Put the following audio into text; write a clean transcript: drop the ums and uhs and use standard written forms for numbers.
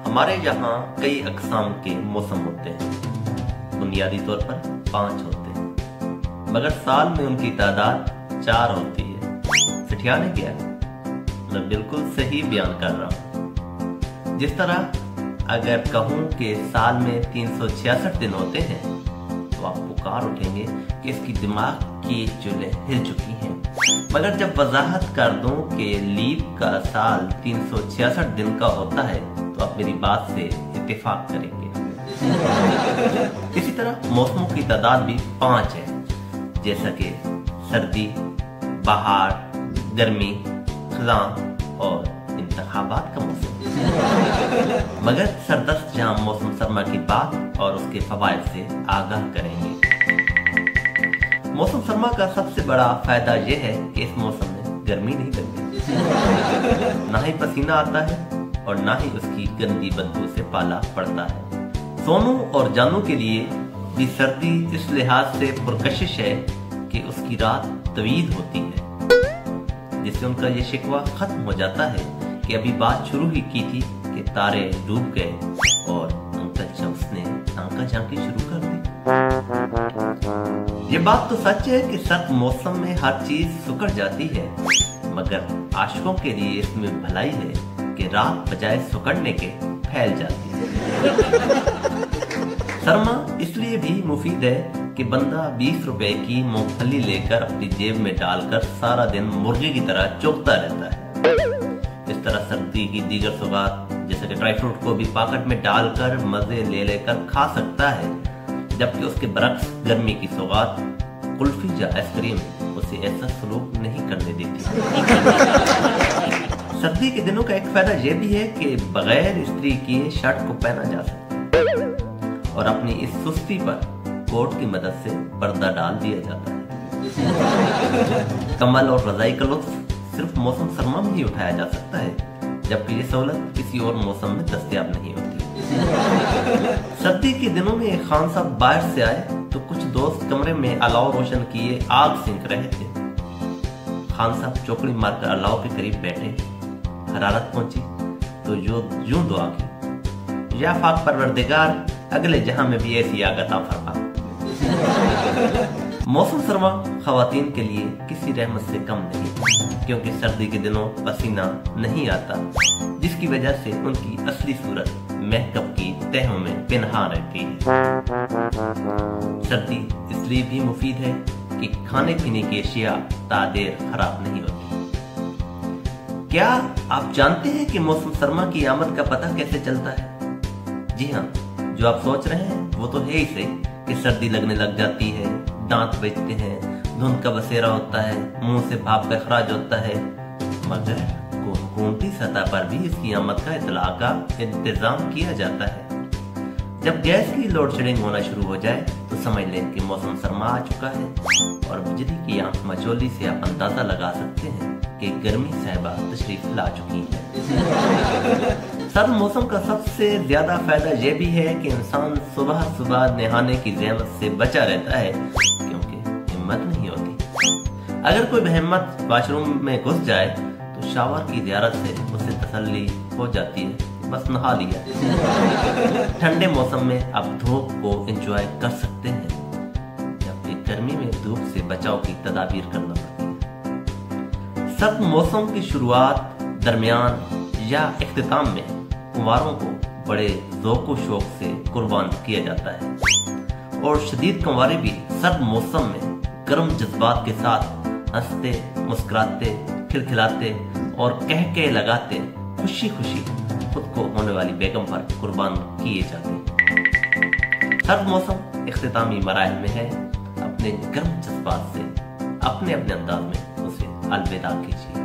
हमारे यहाँ कई अक़साम के मौसम होते हैं। बुनियादी तौर पर 5 होते हैं, मगर साल में उनकी तादाद 4 होती है। सिठिया ने क्या? मैं बिल्कुल सही बयान कर रहा हूँ। जिस तरह अगर कहूँ कि साल में 366 दिन होते हैं तो आप पुकार उठेंगे कि इसकी दिमाग की चूल्हे हिल चुकी हैं। मगर जब वजाहत कर दूं कि लीप का साल 366 दिन का होता है तो आप मेरी बात से इत्तेफाक करेंगे। इसी तरह मौसमों की तादाद भी 5 है, जैसा कि सर्दी, बहार, गर्मी, खज़ां और इंतखाबात का मौसम। मगर सरदस्त जहां मौसम सरमा की बात और उसके फवायद से आगाह करेंगे। मौसम सरमा का सबसे बड़ा फायदा यह है कि इस मौसम में गर्मी नहीं लगती, ना ही पसीना आता है और ना ही उसकी गंदी बदबू से पाला पड़ता है। सोनू और जानू के लिए भी सर्दी इस लिहाज से पुरकशिश है कि उसकी रात तवील होती है, जिससे उनका ये शिकवा खत्म हो जाता है कि अभी बात शुरू ही की थी कि तारे डूब गए और अंकल शम्स ने झांका झांकी शुरू कर दी। ये बात तो सच है कि सर्द मौसम में हर चीज सुकड़ जाती है, मगर आशिकों के लिए इसमें भलाई है कि रात बजाय सुकड़ने के फैल जाती है। सरमा इसलिए भी मुफीद है कि बंदा 20 रुपए की मूंगफली लेकर अपनी जेब में डालकर सारा दिन मुर्गे की तरह चौंकता रहता है। इस तरह सर्दी की दीगर सौगात जैसे कि ड्राई फ्रूट को भी पॉकेट में डालकर मजे ले लेकर खा सकता है, जबकि उसके बरक्स गर्मी की सौगात कुल्फी या आइसक्रीम उसे ऐसा सलूक नहीं करने देती। सर्दी के दिनों का एक फायदा यह भी है कि बगैर इस्त्री किए शर्ट को पहना जा सकता है और अपनी इस सुस्ती पर कोट की मदद से पर्दा डाल दिया जाता है। कम्बल और रजाई का लुत्फ सिर्फ मौसम सरमा में ही उठाया जा सकता है, जबकि ये सहूलत किसी और मौसम में दस्तयाब नहीं होती। सर्दी के दिनों में एक खान साहब बाहर से आए तो कुछ दोस्त कमरे में अलाव रोशन किए आग सेंक रहे थे। खान साहब चौकड़ी मारकर अलाव के करीब बैठे। हरारत पहुंची तो यूं दुआ की, या फाक परवरदिगार अगले जहां में भी ऐसी आग अता फरमा। मौसम सरमा खवातीन के लिए किसी रहमत से कम नहीं, क्योंकि सर्दी के दिनों पसीना नहीं आता, जिसकी वजह से उनकी असली सूरत मेकअप की तहों में पिन्हा रहती है। सर्दी इसलिए भी मुफीद है कि खाने पीने की अशिया तादेर खराब नहीं होती। क्या आप जानते हैं कि मौसम सरमा की आमद का पता कैसे चलता है? जी हाँ, जो आप सोच रहे हैं वो तो है ही सही कि सर्दी लगने लग जाती है, दांत बजते हैं, धुंध का बसेरा होता है, मुंह से भाप का अखराज होता है, मगर हुकूमती सतह पर भी इसकी आमद का इत्तला का इंतजाम किया जाता है। जब गैस की लोड शेडिंग होना शुरू हो जाए तो समझ लें कि मौसम सरमा आ चुका है और बिजली की आंख मचोली से आप अंदाजा लगा सकते हैं कि गर्मी साहिबा तशरीफ ला चुकी है। सर्द मौसम का सबसे ज्यादा फायदा यह भी है कि इंसान सुबह सुबह नहाने की ज़हमत से बचा रहता है, क्योंकि हिम्मत नहीं होती। अगर कोई बहिम्मत वॉशरूम में घुस जाए तो शावर की ज़ियारत से उसे तसल्ली हो जाती है, बस नहा लिया। ठंडे मौसम में आप धूप को एंजॉय कर सकते हैं, जबकि गर्मी में धूप से बचाव की तदाबीर करना पड़ती है। सर्द मौसम की शुरुआत, दरमियान या इख्तिताम में कुंवारों को बड़े ज़ौक़ व शौक़ से कुर्बान किया जाता है और शदीद कुंवारे भी सर्द मौसम में गर्म जज्बात के साथ हंसते, मुस्कुराते, खिलखिलाते और कह के लगाते खुशी खुशी खुद को होने वाली बेगम पर कुर्बान किए जाते हैं। सर्द मौसम इख्तितामी मराहिल में है। अपने गर्म जज्बात से अपने अपने अंदाज में उसे अलविदा कीजिए।